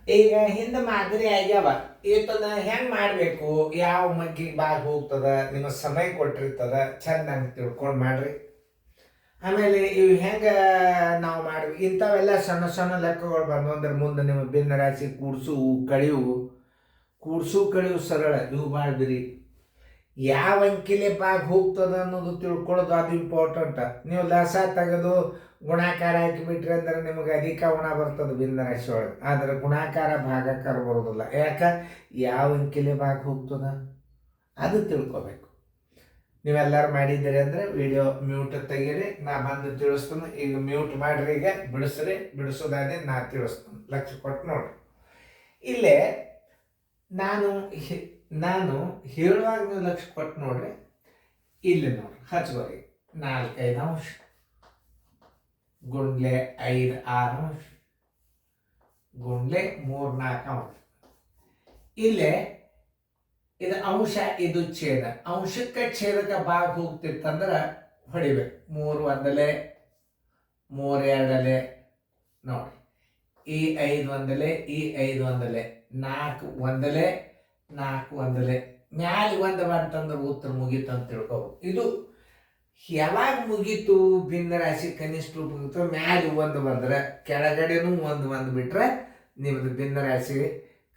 ಈಗ ಹಿಂದೆ ಮಾದರಿ ಆಗ್ಯಾವ. ಇವತ್ತನ್ನ ಹೆಂಗ್ ಮಾಡ್ಬೇಕು, ಯಾವ ಮಗ್ಗಿಗೆ ಬಾಗ್ ಹೋಗ್ತದ, ನಿಮ್ಮ ಸಮಯ ಕೊಟ್ಟಿರ್ತದ, ಚಂದಂಗೆ ತಿಳ್ಕೊಂಡು ಮಾಡ್ರಿ. ಆಮೇಲೆ ಇವು ಹೆಂಗ ನಾವು ಮಾಡ್ಬೇಕು, ಇಂಥವೆಲ್ಲ ಸಣ್ಣ ಸಣ್ಣ ಲೆಕ್ಕಗಳು ಬಂದು ಅಂದ್ರೆ ಮುಂದೆ ನಿಮ್ಮ ಭಿನ್ನ ರಾಶಿ ಕೂಡ್ಸು ಕಳಿವು ಸರಳ ಇವು ಮಾಡ್ಬಿರಿ. ಯಾವ ಅಂಕಿಲೆ ಬಾಗ್ ಹೋಗ್ತದ ಅನ್ನೋದು ತಿಳ್ಕೊಳ್ಳೋದು ಅದು ಇಂಪಾರ್ಟೆಂಟ್. ನೀವು ಲಸ ತೆಗೆದು ಗುಣಾಕಾರ ಹಾಕಿಬಿಟ್ರಿ ಅಂದ್ರೆ ನಿಮಗೆ ಅಧಿಕ ಗುಣ ಬರ್ತದೆ ಭಿನ್ನ ರಾಶಿ ಒಳಗೆ. ಆದ್ರೆ ಗುಣಾಕಾರ ಭಾಗಾಕಾರ ಬರೋದಿಲ್ಲ. ಯಾಕೆ? ಯಾವ ಅಂಕಿಲೆ ಬಾಗ್ ಹೋಗ್ತದ ಅದು ತಿಳ್ಕೊಬೇಕು. ನೀವೆಲ್ಲರೂ ಮಾಡಿದ್ದೀರಿ ಅಂದರೆ ವಿಡಿಯೋ ಮ್ಯೂಟ್ ತೆಗೀರಿ, ನಾ ಬಂದು ತಿಳಿಸ್ತೀನಿ. ಈಗ ಮ್ಯೂಟ್ ಮಾಡ್ರಿ, ಈಗ ಬಿಡಿಸ್ರಿ, ಬಿಡಿಸೋದಾದ್ರೆ ನಾ ತಿಳಿಸ್ತೀನಿ. ಲಕ್ಷ ಕೊಟ್ಟು ನೋಡ್ರಿ. ಇಲ್ಲೇ ನಾನು ಹೇಳುವಾಗ ನೀವು ಲಕ್ಷ ಕೊಟ್ಟು ನೋಡ್ರಿ. ಇಲ್ಲಿ ನೋಡ್ರಿ, ಹಚ್ಕೋರಿ. 4-5 ಅಂಶ ಗುಂಡ್ಲೆ 5-6 ಅಂಶ ಗುಂಡ್ಲೆ 3-4 ಅಂಶ. ಇಲ್ಲೇ ಇದು ಅಂಶ, ಇದು ಛೇದ. ಅಂಶಕ್ಕೆ ಛೇದಕ್ಕೆ ಬಾಗ್ ಹೋಗ್ತಿತ್ತಂದ್ರೆ ಹೊಡಿಬೇಕು. 3 ಒಂದಲೆ 3 ಎರಡಲೆ ನೋಡಿ. ಈ 5 ಒಂದಲೆ, ಈ 5 ಒಂದಲೆ, 4 ಒಂದಲೆ, 4 ಒಂದಲೆ. ಮ್ಯಾಲೆ ಒಂದು ಬಂತಂದ್ರೆ ಉತ್ತರ ಮುಗೀತು ಅಂತ ತಿಳ್ಕೊಬೇಕು. ಇದು ಯಾವಾಗ ಮುಗೀತು ಭಿನ್ನ ರಾಶಿ ಕನಿಷ್ಠ ರೂಪ ಮ್ಯಾಲೆ ಒಂದು ಬಂದ್ರೆ ಕೆಳಗಡೆನೂ ಒಂದು ಬಿಟ್ರೆ ನಿಮ್ದು ಭಿನ್ನ ರಾಶಿ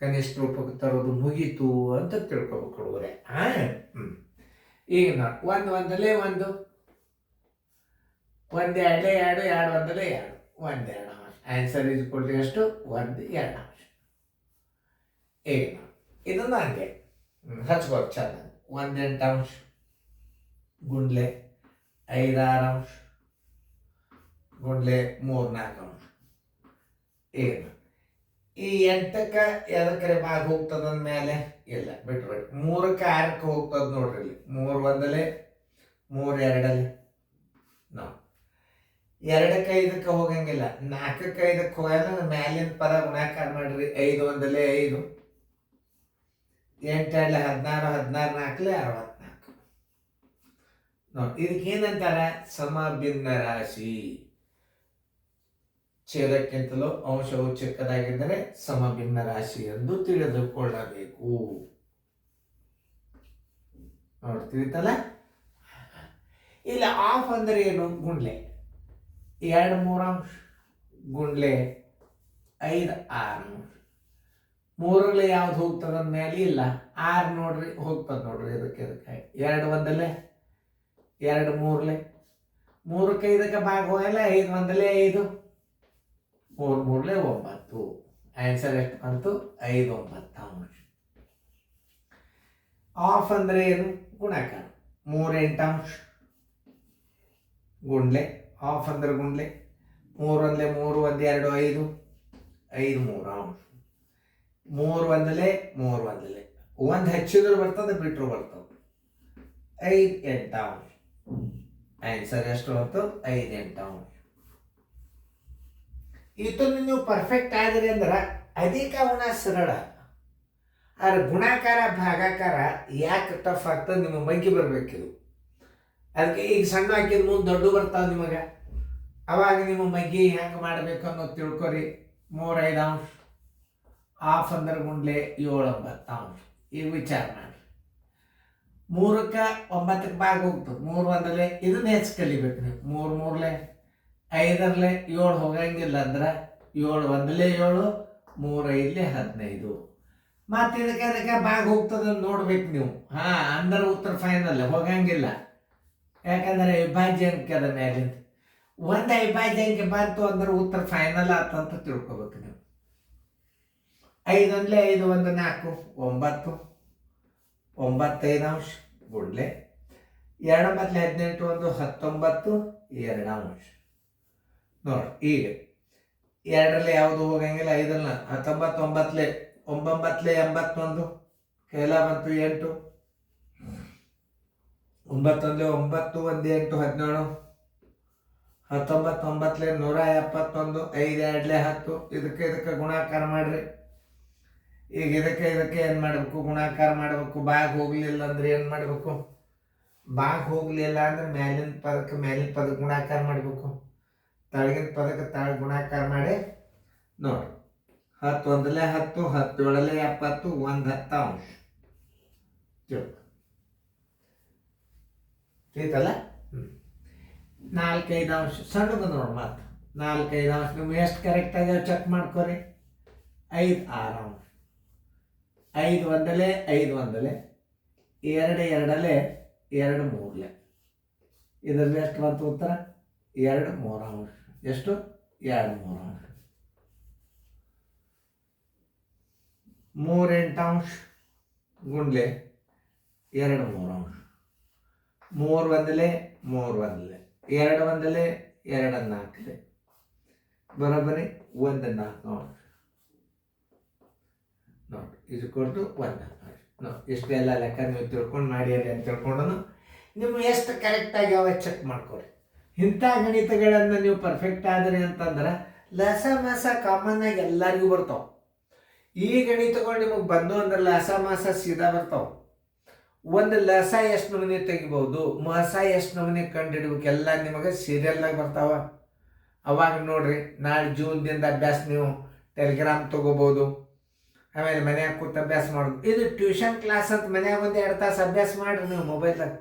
ಕನಿಷ್ಠ ರೂಪಕ್ಕೆ ತರೋದು ಮುಗೀತು ಅಂತ ತಿಳ್ಕೊಬೇಕು ಹುಡುಗರೆ. ಈಗ ನೋಡಿ, ಒಂದು ಒಂದಲೆ ಒಂದು, ಒಂದು ಎರಡಲೆ ಎರಡು, ಎರಡು ಒಂದಲೆ ಎರಡು, 1-2 ಅಂಶ. ಆನ್ಸರ್ ಇದು ಕೊಡ್ರಿ ಎಷ್ಟು? 1-2 ಅಂಶ. ಈಗ ನೋಡಿ, ಇದನ್ನು ಹಂಗೆ ಹಚ್ಬೋದು ಚೆನ್ನಾಗಿ. 1-8 ಅಂಶ ಗುಂಡ್ಲೆ 5-6 ಅಂಶ ಗುಂಡ್ಲೆ 3-4 ಅಂಶ. ಏನು ಈ 8ಕ್ಕೆ ಎದಕ್ಕರೆ ಬಾಗ್ ಹೋಗ್ತದ ಮೇಲೆ ಇಲ್ಲ, ಬಿಟ್ಬಿಡಿ. 3ಕ್ಕೆ 6ಕ್ಕೆ ಹೋಗ್ತದ ನೋಡ್ರಿ. ಇಲ್ಲಿ 3 ಒಂದಲೆ 3 ಎರಡಲೆ ನೋಡಿ. 2ಕ್ಕೆ 5ಕ್ಕೆ ಹೋಗಂಗಿಲ್ಲ. 4ಕ್ಕೆ 5ಕ್ಕೆ ಹೋಗಲ್ಲ. ಮ್ಯಾಲಿನ ಪದ ಗುಣಾಕಾರ ಮಾಡ್ರಿ. 5 ಒಂದಲೆ 5, 8 ಎರಡಲೆ 16, 16 4 64 ನೋಡಿ. ಇದಕ್ಕೆ ಏನಂತಾರ? ಸಮಭಿನ್ನ ರಾಶಿ. ಛೇದಕ್ಕಿಂತಲೂ ಅಂಶವು ಚಿಕ್ಕದಾಗಿದ್ದರೆ ಸಮಭಿನ್ನ ರಾಶಿ ಎಂದು ತಿಳಿದುಕೊಳ್ಳಬೇಕು. ನೋಡ್ತೀವಿತ್ತಲ್ಲ. ಇಲ್ಲ ಆಫ್ ಅಂದ್ರೆ ಏನು? ಗುಂಡ್ಲೆ 2-3 ಅಂಶ ಗುಂಡ್ಲೆ 5-6 ಅಂಶ. 3ರಲ್ಲಿ ಯಾವ್ದು ಹೋಗ್ತದ ಮೇಲೆ ಇಲ್ಲ. 6 ನೋಡ್ರಿ ಹೋಗ್ತದ ನೋಡ್ರಿ. ಇದಕ್ಕೆ 2 ಒಂದಲೆ 2 3ಲೆ 3ಕ್ಕೆ 5ಕ್ಕೆ ಭಾಗ ಹೋಗಲ್ಲ. 5 ಒಂದಲೆ 5, 3 3ಲೆ 9. ಆನ್ಸರ್ ಎಷ್ಟು ಬಂತು? 5-9 ಅಂಶ. ಆಫ್ ಅಂದ್ರೆ ಏನು? ಗುಣಾಕಾರ. 3-8 ಅಂಶ ಗುಂಡ್ಲೆ ಆಫ್ ಅಂದ್ರೆ ಗುಂಡ್ಲೆ 3 ಒಂದಲೆ 3, 1 2 5, 5-3 ಅಂಶ. 3 ಒಂದಲೆ 3 ಒಂದಲೆ ಒಂದು ಹಚ್ಚಿದ್ರು ಬರ್ತದೆ, ಬಿಟ್ಟರು ಬರ್ತದೆ. 5-8 ಅಂಶ. ಆನ್ಸರ್ ಎಷ್ಟು ಬಂತು? 5-8 ಅಂಶ. ಇದನ್ನು ನೀವು ಪರ್ಫೆಕ್ಟ್ ಆದ್ರಿ ಅಂದ್ರೆ ಅಧಿಕ ಗುಣ ಸರಳ. ಆದ್ರೆ ಗುಣಾಕಾರ ಭಾಗಾಕಾರ ಯಾಕೆ ಟಫ್ ಆಗ್ತದೆ? ನಿಮ್ಮ ಬಗ್ಗೆ ಬರ್ಬೇಕಿದು. ಅದಕ್ಕೆ ಈಗ ಸಣ್ಣ ಹಾಕಿದ ಮುಂದೆ ದೊಡ್ಡ ಬರ್ತಾವ ನಿಮಗೆ. ಅವಾಗ ನಿಮ್ಮ ಮಗ್ಗಿ ಹೆಂಗೆ ಮಾಡಬೇಕು ಅನ್ನೋದು ತಿಳ್ಕೊರಿ. 3-5 ಅಂಶ. ಆಫ್ ಅಂದ್ರೆ ಗುಂಡ್ಲೆ 7-9 ಅಂಶ. ಈಗ ವಿಚಾರ ಮಾಡಿ. 3ಕ್ಕೆ 9ಕ್ಕೆ ಭಾಗ ಹೋಗ್ತದೆ. 3 ಒಂದಲೆ ಇದನ್ನ ಹೆಚ್ಚು ಕಲಿಬೇಕು ನೀವು. 3 3ಲೆ 5ರಲ್ಲಿ 7 ಹೋಗಂಗಿಲ್ಲ ಅಂದ್ರೆ 7 ಒಂದಲೆ 7, 3 5ಲೆ 15. ಮತ್ತೆ ಇದಕ್ಕೆ ಭಾಗ ಹೋಗ್ತದ ನೋಡ್ಬೇಕು ನೀವು. ಅಂದ್ರೆ ಉತ್ತರ ಫೈನಲ್ ಹೋಗಂಗಿಲ್ಲ. ಯಾಕಂದ್ರೆ ವಿಭಾಜ್ಯ ಅಂಕೆ ಅದ ಮೇಲಿಂದ. ಒಂದು ಅವಿಭಾಜ್ಯ ಅಂಕೆ ಬಂತು ಅಂದ್ರೆ ಉತ್ತರ ಫೈನಲ್ ಆತಂತ ತಿಳ್ಕೊಬೇಕು ನೀವು. 5 ಒಂದಲೆ 5, 1 4, 9, 9 ಅಂಶ ಗುಂಡ್ಲೆ 2 ಮೊದಲೇ 18, 1 19, 2 ಅಂಶ ನೋಡಿ. ಈಗ 2ರಲ್ಲಿ ಯಾವುದು ಹೋಗಂಗಿಲ್ಲ. 5ರಲ್ಲಿ 19 9ಲೆ 81 ಕೈಲ ಬಂತು 8, 9 1 9, 1 8 17, 19 9ಲೆ 171, 5 2ಲೆ 10. ಇದಕ್ಕೆ ಗುಣಾಕಾರ ಮಾಡ್ರಿ. ಈಗ ಇದಕ್ಕೆ ಏನು ಮಾಡಬೇಕು? ಗುಣಾಕಾರ ಮಾಡಬೇಕು. ಬಾಗ್ ಹೋಗ್ಲಿಲ್ಲ ಅಂದ್ರೆ ಏನು ಮಾಡಬೇಕು? ಬಾಗ್ ಹೋಗ್ಲಿಲ್ಲ ಅಂದ್ರೆ ಮ್ಯಾಲಿನ ಪದಕ್ಕೆ ಗುಣಾಕಾರ ಮಾಡಬೇಕು. ತಳಗಿನ ಪದಕ್ಕೆ ತಳ ಗುಣಾಕಾರ ಮಾಡಿ ನೋಡಿ. 10 ಒಂದಲೇ 10, 10 ಏಳಲೆ 70, 1 10 ತಿಳಿತಲ್ಲ. 4-5 ಅಂಶ ಸಣ್ಣದು ನೋಡಿ ಮಾತು 4-5 ಅಂಶ ನಿಮ್ಗೆ ಎಷ್ಟು ಕರೆಕ್ಟ್ ಆಗ್ಯಾವ ಚೆಕ್ ಮಾಡ್ಕೊರಿ. 5-6 ಅಂಶ, 5 ಒಂದಲೇ 5 ಒಂದಲೇ 2 ಎರಡಲೆ 2 ಮೂರಲೆ, ಇದರಲ್ಲಿ ಎಷ್ಟು ಬಂತು ಉತ್ತರ? 2 3 ಅಂಶ. ಎಷ್ಟು? 2 3 ಅಂಶ. 3 8 ಅಂಶ ಗುಂಡ್ಲೆ 2 3 ಅಂಶ. 3 ಒಂದಲೇ 3 ಒಂದಲೇ 2 ಒಂದಲೇ 2 4 ಬರೋಬ್ಬರಿ 1 4 ಅಂಶ ನೋಡಿ. ಇದು ಕೊಟ್ಟು 1 ಅಂಶ ನೋಡಿ. ಇಷ್ಟೆಲ್ಲ ಲೆಕ್ಕ ನೀವು ತಿಳ್ಕೊಂಡು ಮಾಡಿ ಅಂತ ತಿಳ್ಕೊಂಡು ನೀವು ಎಷ್ಟು ಕರೆಕ್ಟಾಗಿ ಯಾವ ಚೆಕ್ ಮಾಡ್ಕೊರಿ. ಇಂಥ ಗಣಿತಗಳನ್ನು ನೀವು ಪರ್ಫೆಕ್ಟ್ ಆದ್ರಿ ಅಂತಂದ್ರೆ ಲಸ ಮಾಸ ಕಾಮನ್ ಆಗಿ ಎಲ್ಲರಿಗೂ ಬರ್ತಾವೆ. ಈ ಗಣಿತಗಳು ನಿಮಗೆ ಬಂದು ಅಂದ್ರೆ ಲಸ ಮಾಸ ಸೀದಾ ಬರ್ತಾವೆ. ಒಂದು ಲಸ ಎಷ್ಟು ನಮೂನೆ ತೆಗಿಬಹುದು, ಮಸ ಎಷ್ಟು ನಮೂನೆ ಕಂಡು ಹಿಡಿಬೇಕು, ಎಲ್ಲ ನಿಮಗೆ ಸೀರಿಯಲ್ನಾಗ ಬರ್ತಾವ. ಅವಾಗ ನೋಡ್ರಿ ನಾಳೆ ಜೂನ್ದಿಂದ ಅಭ್ಯಾಸ ನೀವು ಟೆಲಿಗ್ರಾಮ್ ತೊಗೋಬೋದು. ಆಮೇಲೆ ಮನ್ಯಾಗ ಕೂತು ಅಭ್ಯಾಸ ಮಾಡೋದು. ಇದು ಟ್ಯೂಷನ್ ಕ್ಲಾಸ್ ಅಂತ ಮನ್ಯಾಗ 1-2 ತಾಸು ಅಭ್ಯಾಸ ಮಾಡಿರಿ ನೀವು ಮೊಬೈಲ್ದಾಗ.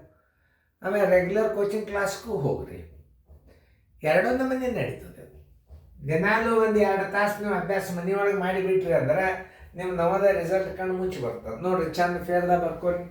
ಆಮೇಲೆ ರೆಗ್ಯುಲರ್ ಕೋಚಿಂಗ್ ಕ್ಲಾಸ್ಗೂ ಹೋಗ್ರಿ. ಎರಡೂ ನಮೂನೆ ನಡೀತದೆ. ದಿನಾಲೂ 1-2 ತಾಸು ನೀವು ಅಭ್ಯಾಸ ಮನೆಯೊಳಗೆ ಮಾಡಿಬಿಟ್ರಿ ಅಂದ್ರೆ ನಿಮ್ಮ ನವೋದಯ ರಿಸಲ್ಟ್ ಕಣ್ಣು ಮುಚ್ಚಿ ಬರ್ತದೆ ನೋಡಿರಿ. ಚಂದ ಫೇರ್ದಾಗ ಬರ್ಕೊರಿ.